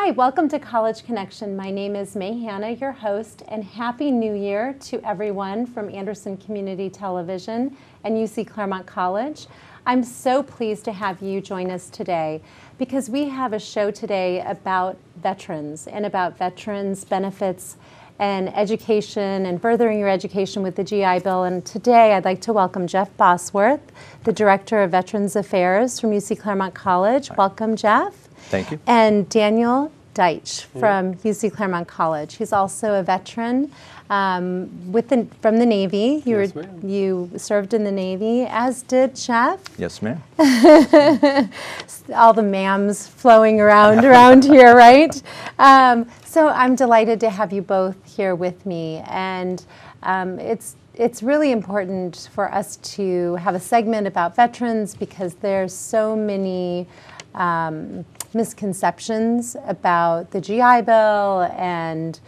Hi, welcome to College Connection. My name is May Hanna, your host, and Happy New Year to everyone from Anderson Community Television and UC Claremont College. I'm so pleased to have you join us today because we have a show today about veterans and about veterans' benefits and education and furthering your education with the GI Bill. And today I'd like to welcome Jeff Bosworth, the Director of Veterans Affairs from UC Claremont College. Hi. Welcome, Jeff. Thank you. And Daniel Deitch from UC Claremont College. He's also a veteran from the Navy. You served in the Navy, as did Jeff. Yes, ma'am. All the ma'ams flowing around here, right? So I'm delighted to have you both here with me, and it's really important for us to have a segment about veterans because there's so many misconceptions about the GI Bill and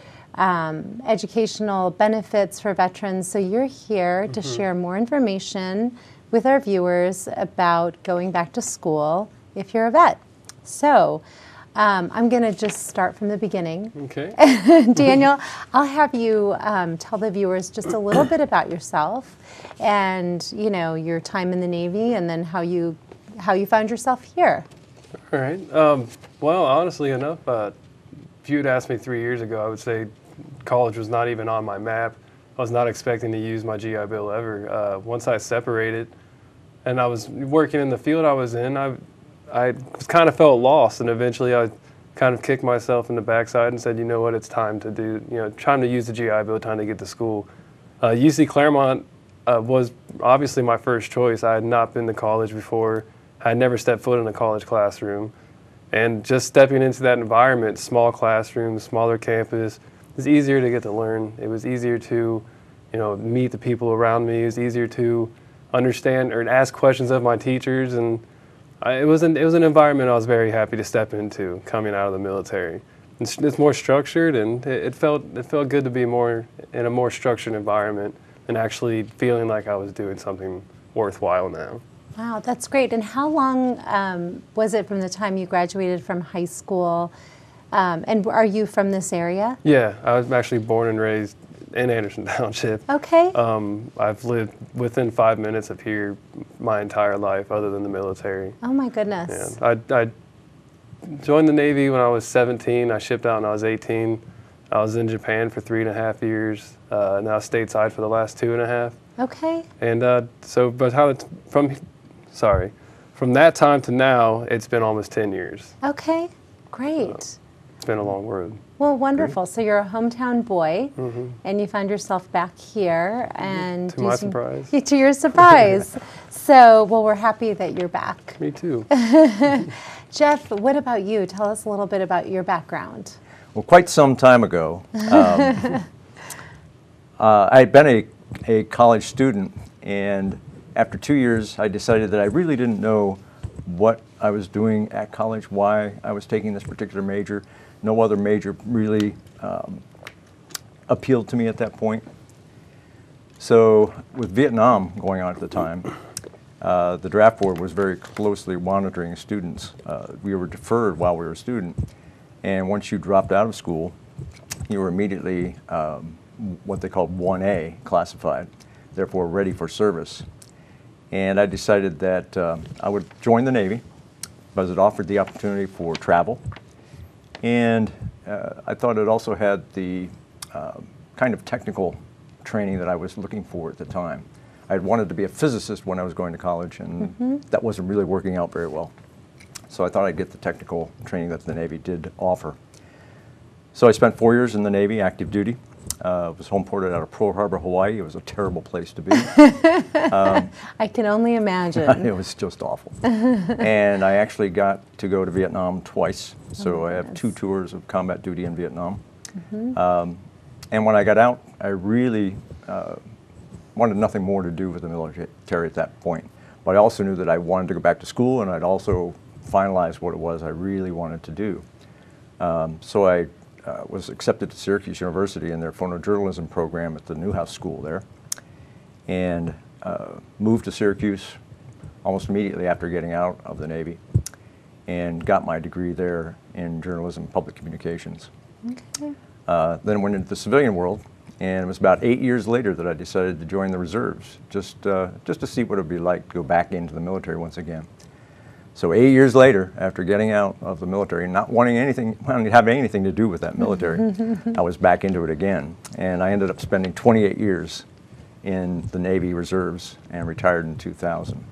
educational benefits for veterans. So you're here to share more information with our viewers about going back to school if you're a vet. So I'm going to just start from the beginning. Okay. Daniel, I'll have you tell the viewers just a little bit about yourself and, you know, your time in the Navy and then how you found yourself here. All right. Well, honestly enough, if you had asked me 3 years ago, I would say college was not even on my map. I was not expecting to use my GI Bill ever. Once I separated and I was working in the field I was in, I kind of felt lost, and eventually I kind of kicked myself in the backside and said, you know what, it's time to time to use the GI Bill, time to get to school. UC Claremont was obviously my first choice. I had not been to college before. I had never stepped foot in a college classroom. And just stepping into that environment, small classrooms, smaller campus, it was easier to get to learn. It was easier to, meet the people around me. It was easier to understand or ask questions of my teachers. And it was an environment I was very happy to step into coming out of the military. It's more structured, and it felt good to be more in a more structured environment and actually feeling like I was doing something worthwhile now. Wow, that's great. And how long was it from the time you graduated from high school? And are you from this area? Yeah, I was actually born and raised in Anderson Township. Okay. I've lived within 5 minutes of here my entire life other than the military. Oh my goodness. Yeah, I joined the Navy when I was 17. I shipped out when I was 18. I was in Japan for 3.5 years. Now stateside for the last 2.5. Okay. And from that time to now, it's been almost 10 years. Okay, great. It's been a long road. Well, wonderful. So you're a hometown boy, and you found yourself back here. And to my surprise. To your surprise. So, well, we're happy that you're back. Me too. Jeff, what about you? Tell us a little bit about your background. Well, quite some time ago, I had been a college student, and after 2 years, I decided that I really didn't know what I was doing at college, why I was taking this particular major. No other major really appealed to me at that point. So with Vietnam going on at the time, the draft board was very closely monitoring students. We were deferred while we were a student, and once you dropped out of school, you were immediately what they called 1A classified, therefore ready for service. And I decided that I would join the Navy because it offered the opportunity for travel. And I thought it also had the kind of technical training that I was looking for at the time. I had wanted to be a physicist when I was going to college, and that wasn't really working out very well. So I thought I'd get the technical training that the Navy did offer. So I spent 4 years in the Navy, active duty. Was homeported out of Pearl Harbor, Hawaii. It was a terrible place to be. I can only imagine. It was just awful. And I actually got to go to Vietnam twice. So I have 2 tours of combat duty in Vietnam. And when I got out, I really wanted nothing more to do with the military at that point. But I also knew that I wanted to go back to school, and I'd also finalized what it was I really wanted to do. So I was accepted to Syracuse University in their photojournalism program at the Newhouse School there, and moved to Syracuse almost immediately after getting out of the Navy. and got my degree there in journalism and public communications. Okay. Then I went into the civilian world, and it was about 8 years later that I decided to join the reserves, just to see what it would be like to go back into the military once again. So 8 years later, after getting out of the military and not wanting to have anything to do with that military, I was back into it again. And I ended up spending 28 years in the Navy Reserves and retired in 2000,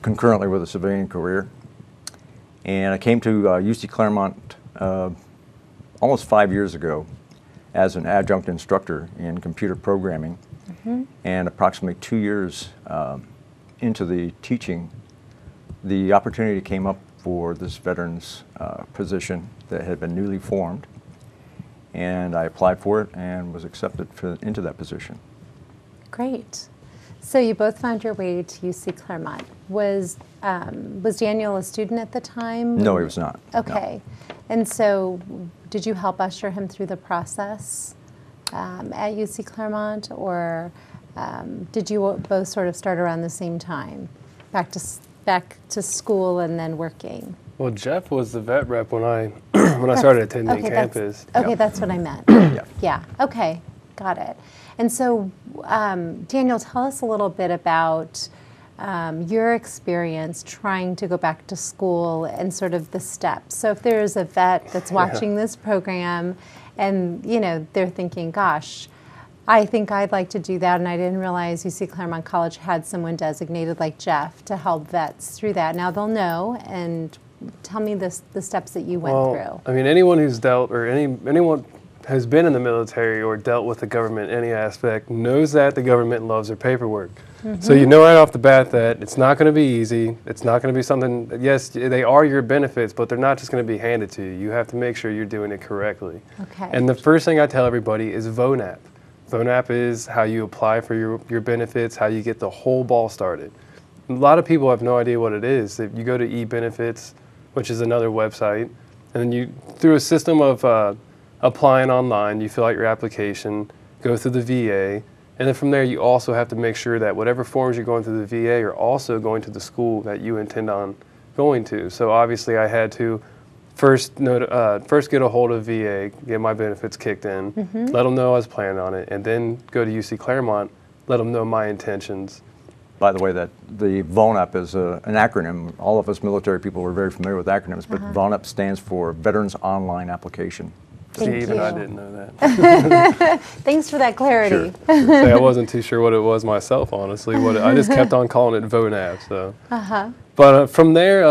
concurrently with a civilian career. And I came to UC Claremont almost 5 years ago as an adjunct instructor in computer programming. And approximately 2 years into the teaching, the opportunity came up for this veterans position that had been newly formed, and I applied for it and was accepted into that position. Great. So you both found your way to UC Claremont. Was Daniel a student at the time? No, he was not. Okay. No. And so did you help usher him through the process at UC Claremont, or did you both sort of start around the same time, back to school and then working? Well, Jeff was the vet rep when I started attending campus. That's what I meant. Yeah. Okay. Got it. And so, Daniel, tell us a little bit about your experience trying to go back to school and sort of the steps. So if there's a vet that's watching this program and, they're thinking, gosh, I think I'd like to do that, and I didn't realize UC Claremont College had someone designated like Jeff to help vets through that. Now they'll know, and tell me the steps that you went through. I mean, anyone who's dealt, or anyone has been in the military or dealt with the government in any aspect knows that the government loves their paperwork. So you know right off the bat that it's not going to be easy. It's not going to be something, yes, they are your benefits, but they're not just going to be handed to you. You have to make sure you're doing it correctly. Okay. And the first thing I tell everybody is VONAP. VONAP is how you apply for your benefits, how you get the whole ball started. A lot of people have no idea what it is. If you go to eBenefits, which is another website, and then you, through a system of applying online, you fill out your application, go through the VA, and then from there you also have to make sure that whatever forms you're going through the VA are also going to the school that you intend on going to. So obviously I had to first get a hold of VA, get my benefits kicked in, let them know I was planning on it, and then go to UC Claremont, let them know my intentions. By the way, that the VONAP is an acronym. All of us military people are very familiar with acronyms, but VONAP stands for Veterans Online Application. Thank See, even you. I didn't know that. Thanks for that clarity. Sure. Say, I wasn't too sure what it was myself, honestly. I just kept on calling it VONAP. So. But from there,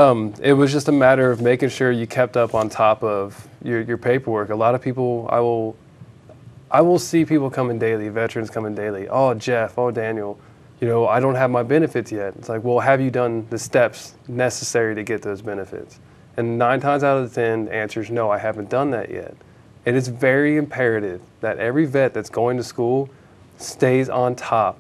it was just a matter of making sure you kept up on top of your paperwork. A lot of people, I will see people coming daily, veterans coming daily. Oh, Jeff, oh, Daniel, I don't have my benefits yet. It's like, well, have you done the steps necessary to get those benefits? And 9 times out of 10, the answer is no, I haven't done that yet. It is very imperative that every vet that's going to school stays on top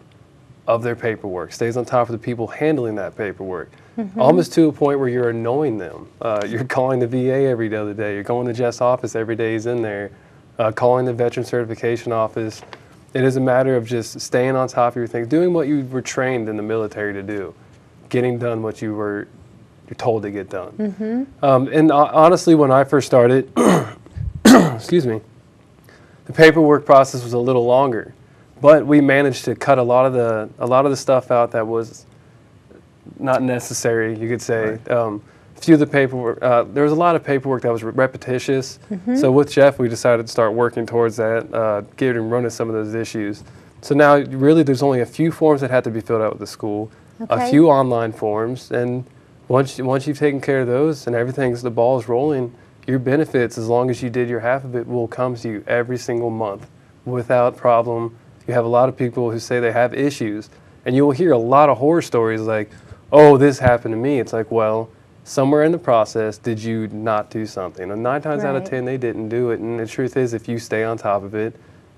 of their paperwork, stays on top of the people handling that paperwork, almost to a point where you're annoying them. You're calling the VA every other day. You're going to Jeff's office every day he's in there, calling the Veteran Certification Office. It is a matter of just staying on top of your things, doing what you were trained in the military to do, getting done what you're told to get done. And honestly, when I first started, excuse me, the paperwork process was a little longer, but we managed to cut a lot of the stuff out that was not necessary, you could say. Right. A few of the paperwork, there was a lot of paperwork that was repetitious. So with Jeff, we decided to start working towards that, getting rid of some of those issues. So now really there's only a few forms that had to be filled out with the school, a few online forms, and once you've taken care of those and the ball's rolling, your benefits, as long as you did your half of it, will come to you every single month without problem. You have a lot of people who say they have issues, and you will hear a lot of horror stories like, oh, this happened to me. It's like, well, somewhere in the process, did you not do something? And 9 times out of 10, they didn't do it. And the truth is, if you stay on top of it,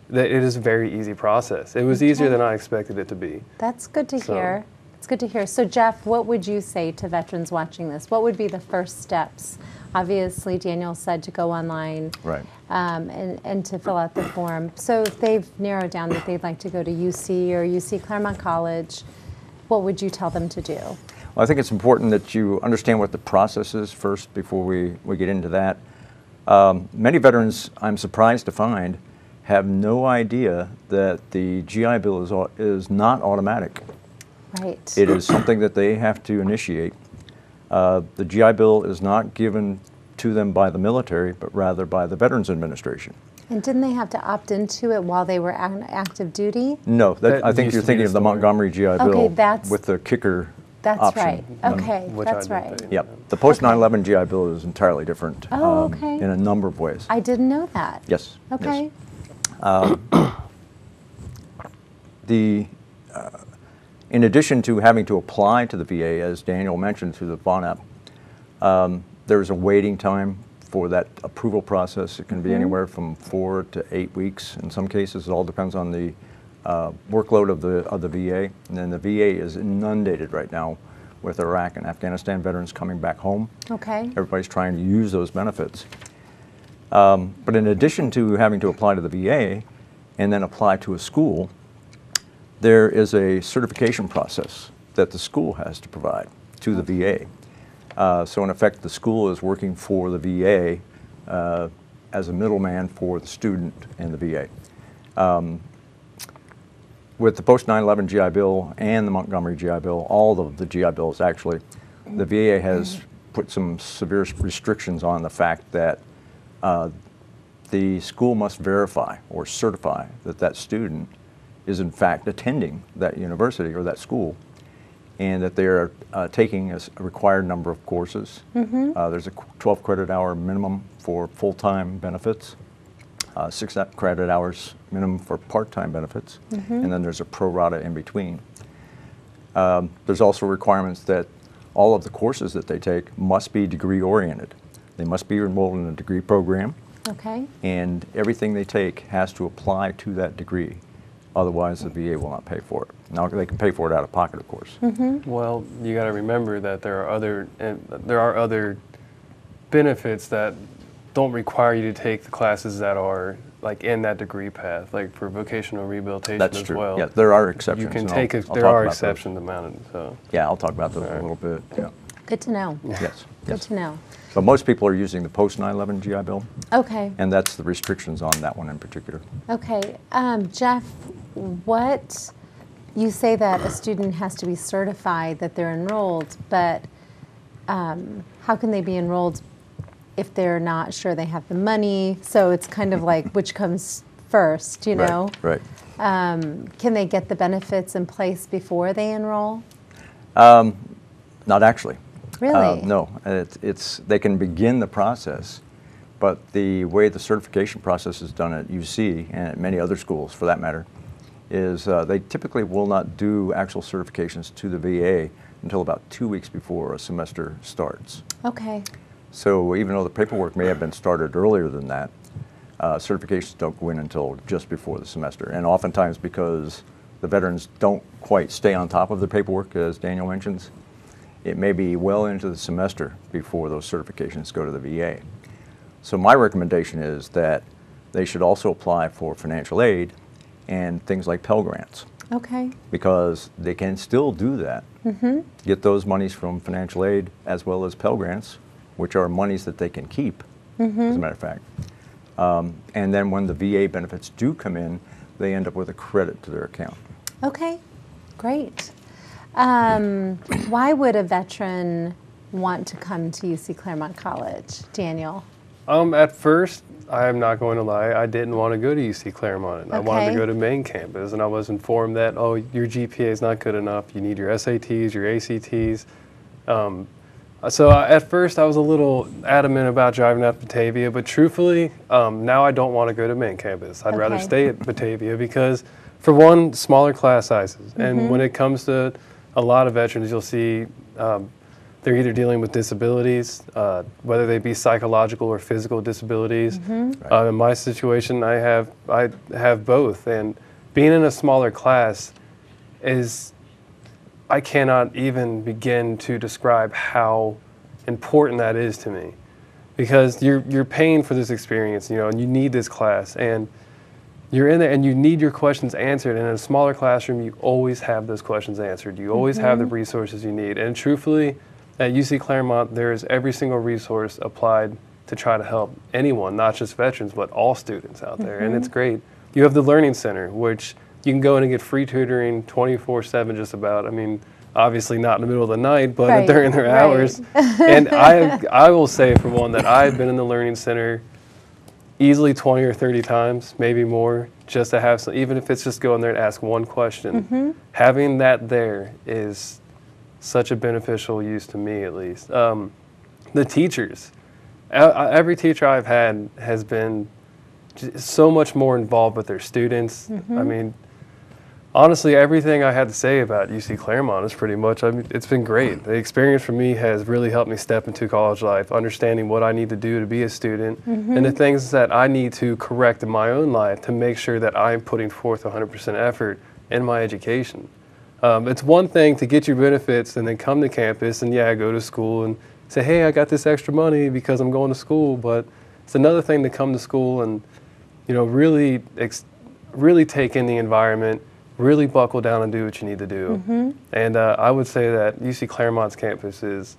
that it is a very easy process. It was easier than I expected it to be. That's good to hear. It's good to hear. So Jeff, what would you say to veterans watching this? What would be the first steps? Obviously, Daniel said to go online, Right. And to fill out the form. So if they've narrowed down that they'd like to go to UC or UC Claremont College, what would you tell them to do? Well, I think it's important that you understand what the process is first before we get into that. Many veterans, I'm surprised to find, have no idea that the GI Bill is not automatic. Right. It is something that they have to initiate. The GI Bill is not given to them by the military, but rather by the Veterans Administration. And didn't they have to opt into it while they were on active duty? No, That I think used you're to be thinking the of the story. Montgomery GI Okay, Bill that's- with the kicker That's option. right. Okay, Which I that's did right. think. Yep. The post 9/11 GI Bill is entirely different Oh, okay. in a number of ways. I didn't know that. Yes. yes. Okay. In addition to having to apply to the VA, as Daniel mentioned through the Vaughn app, there's a waiting time for that approval process. It can be anywhere from 4 to 8 weeks. In some cases, it all depends on the workload of the VA. And then the VA is inundated right now with Iraq and Afghanistan veterans coming back home. Okay. Everybody's trying to use those benefits. But in addition to having to apply to the VA and then apply to a school, there is a certification process that the school has to provide to the VA. So in effect, the school is working for the VA as a middleman for the student and the VA. With the post 9/11 GI Bill and the Montgomery GI Bill, all of the GI Bills actually, the VA has put some severe restrictions on the fact that the school must verify or certify that that student is in fact attending that university or that school, and that they are taking a required number of courses. There's a 12 credit hour minimum for full-time benefits, 6 credit hours minimum for part-time benefits, and then there's a pro rata in between. There's also requirements that all of the courses that they take must be degree-oriented. They must be enrolled in a degree program, Okay. and everything they take has to apply to that degree. Otherwise, the VA will not pay for it. Now, they can pay for it out of pocket, of course. Well, you got to remember that there are other benefits that don't require you to take the classes that are like in that degree path, like for vocational rehabilitation That's as true. well. Yeah, there are exceptions. You can and take I'll there talk are about those. exceptions mounted. So Yeah, I'll talk about those a Alright. little bit. Yeah. Good to know. Yes. Good Yes. to know. So most people are using the post 9/11 GI Bill, Okay. and that's the restrictions on that one in particular. Okay. Jeff, you say that a student has to be certified that they're enrolled, but how can they be enrolled if they're not sure they have the money? So it's kind of like which comes first, you know? Right. Can they get the benefits in place before they enroll? Not actually. Really? No. They can begin the process, but the way the certification process is done at UC and at many other schools, for that matter, is they typically will not do actual certifications to the VA until about 2 weeks before a semester starts. Okay. So even though the paperwork may have been started earlier than that, certifications don't go in until just before the semester. And oftentimes because the veterans don't quite stay on top of the paperwork, as Daniel mentions, it may be well into the semester before those certifications go to the VA. So my recommendation is that they should also apply for financial aid and things like Pell Grants, Okay. because they can still do that. Get those monies from financial aid as well as Pell Grants, which are monies that they can keep, as a matter of fact. And then when the VA benefits do come in, they end up with a credit to their account. Okay. Great. Why would a veteran want to come to UC Claremont College, Daniel? at first, I'm not going to lie, I didn't want to go to UC Claremont. I wanted to Okay. go to main campus, and I was informed that, oh, your GPA is not good enough. You need your SATs, your ACTs. So at first, I was a little adamant about driving out to Batavia, but truthfully, now I don't want to go to main campus. I'd rather Okay. stay at Batavia because, for one, smaller class sizes. And when it comes to a lot of veterans, you'll see they're either dealing with disabilities, whether they be psychological or physical disabilities. In my situation, I have both, and being in a smaller class I cannot even begin to describe how important that is to me, because you're paying for this experience, and you need this class, and you're in there and you need your questions answered. And in a smaller classroom, you always have those questions answered. You always have the resources you need. And truthfully, at UC Claremont, there is every single resource applied to try to help anyone, not just veterans, but all students out there. And it's great. You have the Learning Center, which you can go in and get free tutoring 24/7 just about. I mean, obviously not in the middle of the night, but during their hours. And I will say, for one, that I've been in the Learning Center easily 20 or 30 times, maybe more, just to have some, even if it's just go in there and ask one question. Having that there is such a beneficial use to me, at least. The teachers. Every teacher I've had has been so much more involved with their students. I mean, honestly, everything I had to say about UC Claremont is pretty much, I mean, it's been great. The experience for me has really helped me step into college life, understanding what I need to do to be a student and the things that I need to correct in my own life to make sure that I'm putting forth 100% effort in my education. It's one thing to get your benefits and then come to campus and go to school and say, hey, I got this extra money because I'm going to school, but it's another thing to come to school and, you know, really take in the environment, really buckle down and do what you need to do. And I would say that UC Claremont's campus is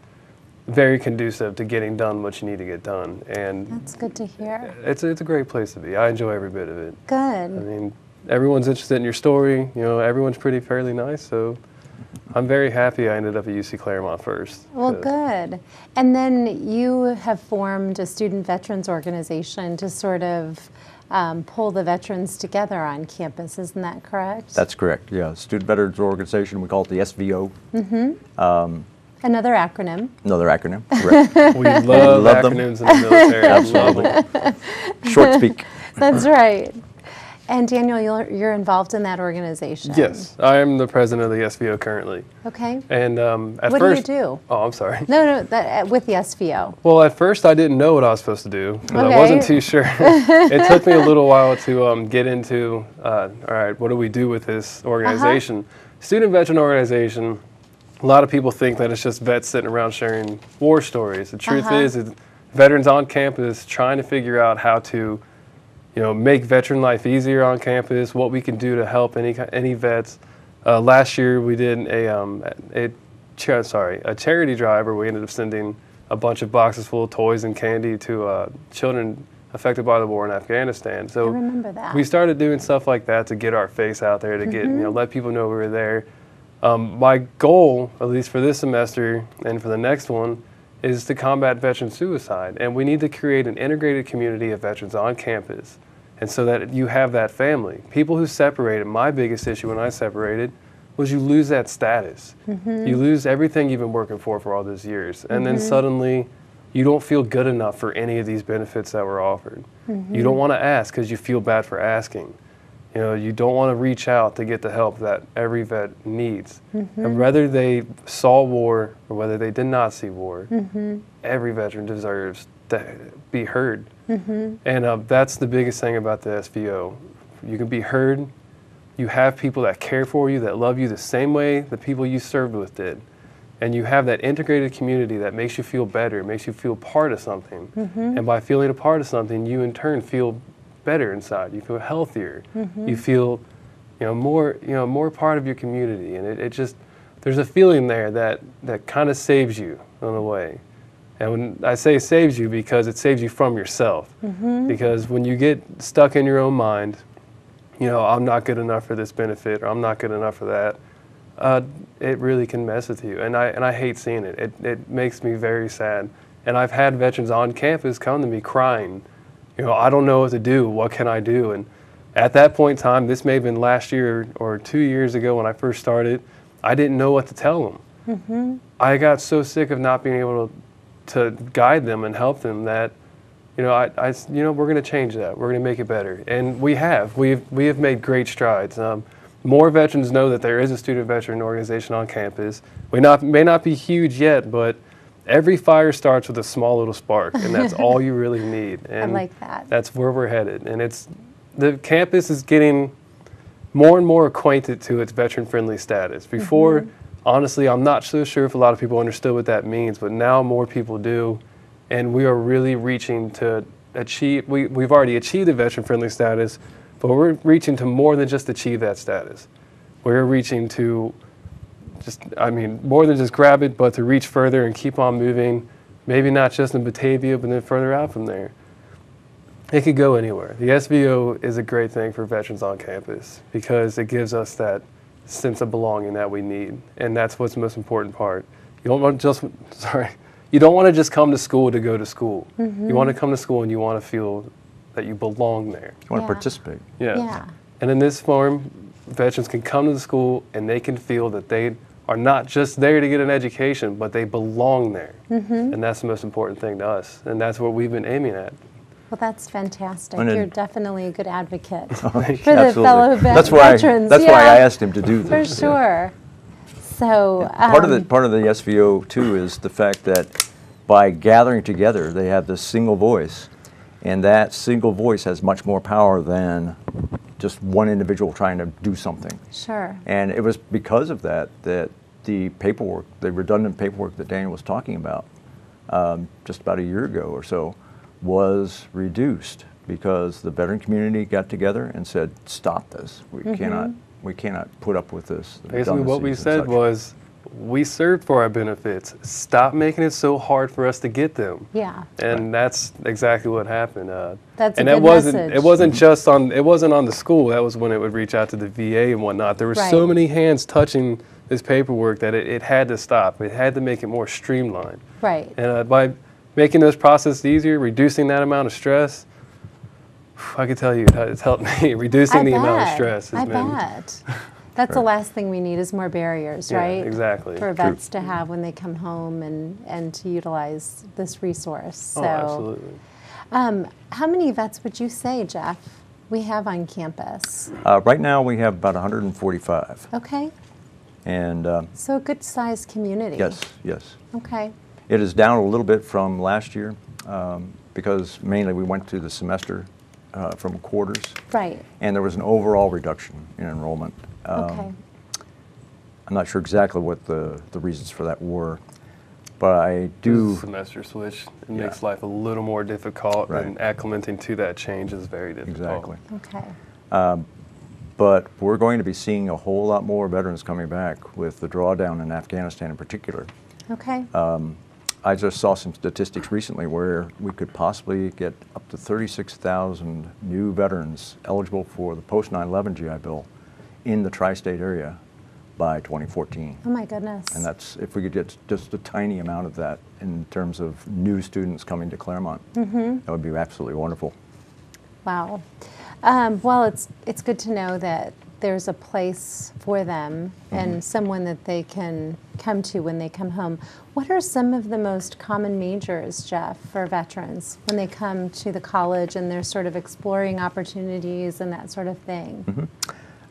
very conducive to getting done what you need to get done. And that's good to hear. It's a great place to be. I enjoy every bit of it. Good. I mean, everyone's interested in your story. You know, everyone's fairly nice. So I'm very happy I ended up at UC Claremont first. Well, good. And then you have formed a student veterans organization to sort of pull the veterans together on campus, isn't that correct? That's correct, yeah. Student Veterans Organization, we call it the SVO. Another acronym. Another acronym, correct. We love acronyms in the military. Absolutely. Short speak. That's right. And Daniel, you're involved in that organization. Yes, I am the president of the SVO currently. Okay. And at what first, do you do? Oh, I'm sorry. No, with the SVO. Well, at first I didn't know what I was supposed to do. I wasn't too sure. It took me a little while to get into, all right, what do we do with this organization? Student Veteran Organization, a lot of people think that it's just vets sitting around sharing war stories. The truth is, it's veterans on campus trying to figure out how to make veteran life easier on campus, what we can do to help any vets. Last year we did a charity drive where we ended up sending a bunch of boxes full of toys and candy to children affected by the war in Afghanistan. So I remember that. We started doing stuff like that to get our face out there, to get let people know we were there. My goal, at least for this semester and for the next one, is to combat veteran suicide. And we need to create an integrated community of veterans on campus. And so that you have that family. People who separated, my biggest issue when I separated was you lose that status. You lose everything you've been working for all those years. And then suddenly you don't feel good enough for any of these benefits that were offered. You don't want to ask because you feel bad for asking. You know, you don't want to reach out to get the help that every vet needs. And whether they saw war or whether they did not see war, every veteran deserves to be heard. And that's the biggest thing about the SVO. You can be heard. You have people that care for you, that love you the same way the people you served with did. And you have that integrated community that makes you feel better, makes you feel part of something. And by feeling a part of something, you in turn feel better inside. You feel healthier. You feel, more part of your community. And it just, there's a feeling there that kind of saves you in a way. And when I say saves you, because it saves you from yourself. Because when you get stuck in your own mind, I'm not good enough for this benefit, or I'm not good enough for that, it really can mess with you. And I hate seeing it. It makes me very sad. And I've had veterans on campus come to me crying, I don't know what to do. What can I do? And at that point in time, this may have been last year or 2 years ago when I first started, I didn't know what to tell them. I got so sick of not being able to guide them and help them that, we're going to change that. We're going to make it better. And we have. We have made great strides. More veterans know that there is a student veteran organization on campus. We may not be huge yet, but every fire starts with a small little spark, and that's all you really need. And I like that. That's where we're headed. And the campus is getting more and more acquainted to its veteran-friendly status. Before, honestly, I'm not so sure if a lot of people understood what that means, but now more people do, and we are really reaching to achieve, we've already achieved the veteran-friendly status, But we're reaching to more than just achieve that status. We're reaching to more than just grab it, but to reach further and keep on moving, maybe not just in Batavia, but then further out from there. It could go anywhere. The SVO is a great thing for veterans on campus because it gives us that sense of belonging that we need, and that's what's the most important part. You don't want to just come to school to go to school. You want to come to school and you want to feel that you belong there. You want to Yeah. participate. Yeah. And in this form, veterans can come to the school and they can feel that they are not just there to get an education, but they belong there. And that's the most important thing to us. And that's what we've been aiming at. Well, that's fantastic. And then- You're definitely a good advocate for Thank the Absolutely. fellow That's veterans. That's why yeah, I asked him to do for this. yeah. sure. So Part of the SVO too is the fact that by gathering together, they have this single voice, and that single voice has much more power than just one individual trying to do something. Sure. And it was because of that that the paperwork, the redundant paperwork that Daniel was talking about, just about a year ago or so, was reduced because the veteran community got together and said, "Stop this! We cannot put up with this." Basically, what we redundancies and said such." was, we served for our benefits. Stop making it so hard for us to get them. Yeah. And that's exactly what happened. That's a and good that wasn't message. it wasn't just on it wasn't on the school. That was when it would reach out to the VA and whatnot. There were so Right. many hands touching this paperwork that it had to stop. It had to make it more streamlined. Right. And by making those processes easier, reducing that amount of stress, I can tell you it's helped me. Reducing the amount of stress has I been bet. That's the last thing we need is more barriers, Yeah, right? exactly. For vets to have when they come home and to utilize this resource. So, Oh, absolutely. How many vets would you say, Jeff, we have on campus? Right now, we have about 145, Okay. and So a good sized community. yes. Okay. It is down a little bit from last year because mainly we went to the semester from quarters, Right. and there was an overall reduction in enrollment. Okay. I'm not sure exactly what the reasons for that were, but I do. Semester switch. It Yeah. makes life a little more difficult, Right. and acclimating to that change is very difficult. Exactly. Okay. But we're going to be seeing a whole lot more veterans coming back with the drawdown in Afghanistan in particular. Okay. I just saw some statistics recently where we could possibly get up to 36,000 new veterans eligible for the post 9/11 GI Bill in the tri-state area by 2014. Oh my goodness. And that's, if we could get just a tiny amount of that in terms of new students coming to Claremont, that would be absolutely wonderful. Wow. Well, it's good to know that there's a place for them and someone that they can come to when they come home. What are some of the most common majors, Jeff, for veterans when they come to the college and they're sort of exploring opportunities and that sort of thing?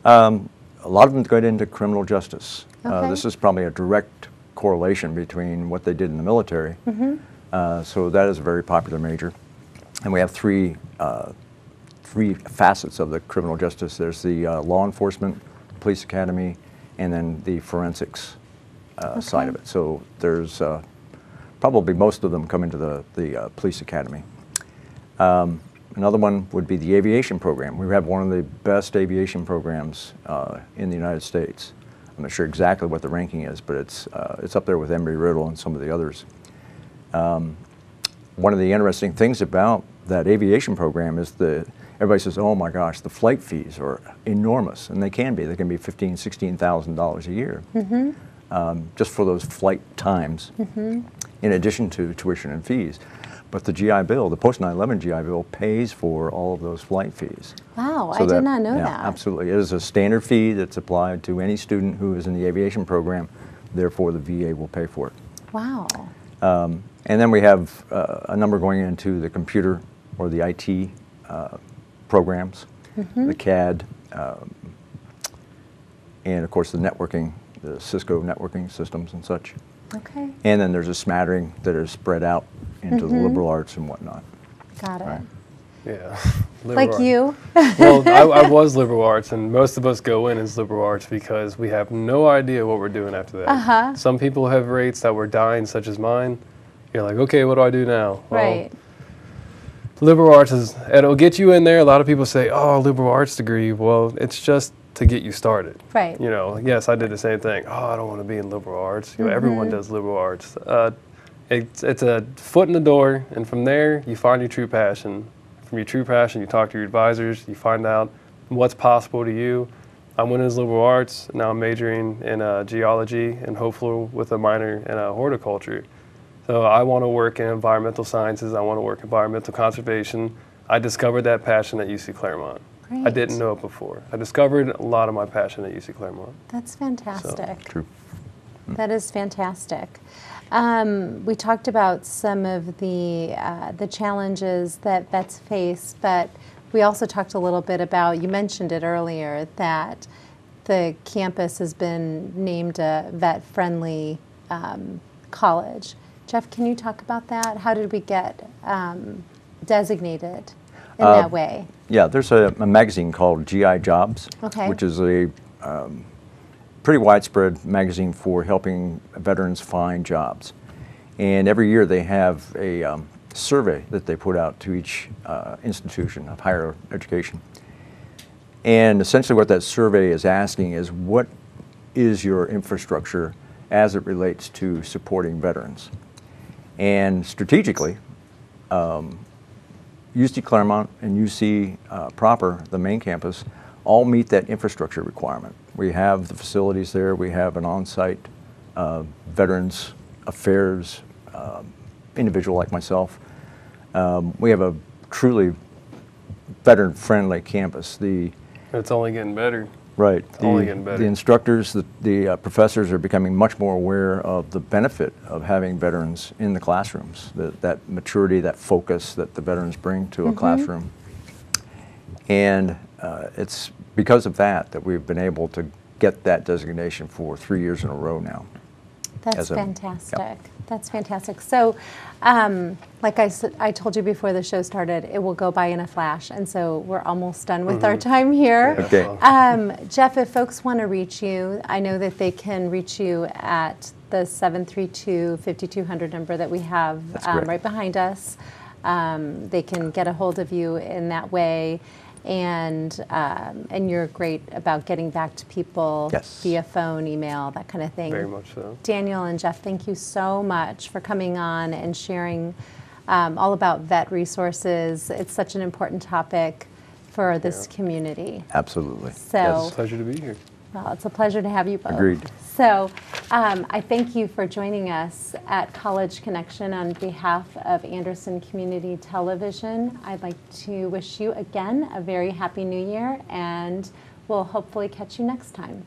A lot of them get into criminal justice. Okay. This is probably a direct correlation between what they did in the military. So that is a very popular major. And we have three facets of the criminal justice. There's the law enforcement, police academy, and then the forensics side of it. So there's probably most of them come into the police academy. Another one would be the aviation program. We have one of the best aviation programs in the United States. I'm not sure exactly what the ranking is, but it's up there with Embry-Riddle and some of the others. One of the interesting things about that aviation program is everybody says, "Oh my gosh, the flight fees are enormous," and they can be. They can be $15,000, $16,000 a year just for those flight times, in addition to tuition and fees. But the GI Bill, the post 9/11 GI Bill, pays for all of those flight fees. Wow, So I did not know yeah, that. Absolutely. It is a standard fee that's applied to any student who is in the aviation program. Therefore, the VA will pay for it. Wow. And then we have a number going into the computer or the IT programs, the CAD, and of course the networking, the Cisco networking systems and such. Okay. And then there's a smattering that is spread out into the liberal arts and whatnot. Got it. Right. Yeah. Like Liberal you? Well, I was liberal arts, and most of us go in as liberal arts because we have no idea what we're doing after that. Some people have rates that were dying, such as mine. You're like, okay, what do I do now? Well, Right. liberal arts it'll get you in there. A lot of people say, oh, liberal arts degree. Well, it's just to get you started. Right. You know, yes, I did the same thing. Oh, I don't want to be in liberal arts. You know, everyone does liberal arts. It's a foot in the door, and from there, you find your true passion. From your true passion, you talk to your advisors, you find out what's possible to you. I went into liberal arts, now I'm majoring in geology and hopefully with a minor in horticulture. So I want to work in environmental sciences, I want to work environmental conservation. I discovered that passion at UC Claremont. Great. I didn't know it before. I discovered a lot of my passion at UC Claremont. That's fantastic. True. That is fantastic. We talked about some of the challenges that vets face, but we also talked a little bit about, you mentioned it earlier, that the campus has been named a vet-friendly college. Jeff, can you talk about that? How did we get designated in that way? Yeah, there's a magazine called GI Jobs, Okay. which is a pretty widespread magazine for helping veterans find jobs. And every year they have a survey that they put out to each institution of higher education. And essentially what that survey is asking is, what is your infrastructure as it relates to supporting veterans? And strategically, UC Claremont and UC proper, the main campus, all meet that infrastructure requirement. We have the facilities there. We have an on-site Veterans Affairs individual like myself. We have a truly veteran-friendly campus. It's only getting better. Right. Only getting better. The instructors, the professors are becoming much more aware of the benefit of having veterans in the classrooms, that maturity, that focus that the veterans bring to a classroom. And it's because of that that we've been able to get that designation for 3 years in a row now. That's fantastic. That's fantastic. So, like I told you before the show started, it will go by in a flash, and so we're almost done with our time here. Okay. Jeff, if folks want to reach you, I know that they can reach you at the 732-5200 number that we have right behind us. They can get a hold of you in that way. And you're great about getting back to people via phone, email, that kind of thing. Very much so. Daniel and Jeff, thank you so much for coming on and sharing all about vet resources. It's such an important topic for this community. Absolutely. So, It's a pleasure to be here. well, it's a pleasure to have you both. Agreed. So I thank you for joining us at College Connection on behalf of Anderson Community Television. I'd like to wish you again a very happy new year, and we'll hopefully catch you next time.